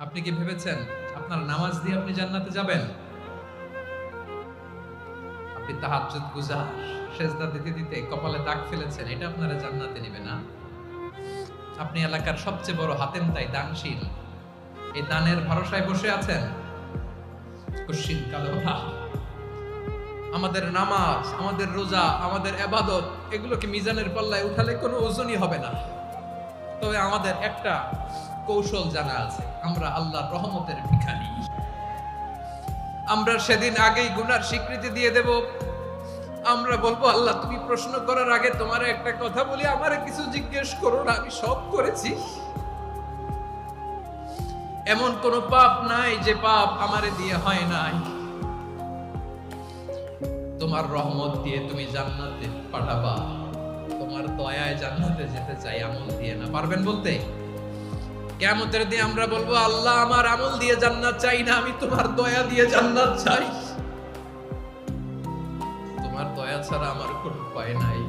আপনি কি ভেবেছেন আপনার নামাজ দিয়ে আপনি জান্নাতে যাবেন? আপনি তাহাজ্জুদ গুজার, সেজদা দিতে দিতে কপালে দাগ ফেলেছেন, এটা আপনারা জান্নাতে নেবে না? আপনি এলাকার সবচেয়ে বড় হাতেম তাই দানশীল, এই দানের ভরসায় বসে আছেন। কুশ্চিন কালো ভাব। আমাদের নামাজ, আমাদের রোজা, আমাদের ইবাদত, এগুলোকে মিজানের পাল্লায় উঠালে কোনো ওজনই হবে না। তবে আমাদের একটা কৌশল জানা আছে, আমরা আল্লাহর রহমতের ভিখারি। আমরা সেদিন আগেই গুনার স্বীকৃতি দিয়ে দেব। আমরা বলবো, আল্লাহ তুমি প্রশ্ন করার আগে তোমার একটা কথা বলি, আমারে কিছু জিজ্ঞেস করো না, আমি সব করেছি। এমন কোন পাপ নাই যে পাপ আমারে দিয়ে হয় নাই। তোমার রহমত দিয়ে তুমি জান্নাতে পাঠাবা, তোমার দয়ায় জান্নাতে যেতে চাই, আমল দিয়ে না। পারবেন বলতে? কিয়ামতের দিন আমরা বলবো, আল্লাহ আমার আমল দিয়ে জান্নাত চাই না, আমি তোমার দয়া দিয়ে জান্নাত চাই। তোমার দয়া ছাড়া আমার কোনো উপায় নাই।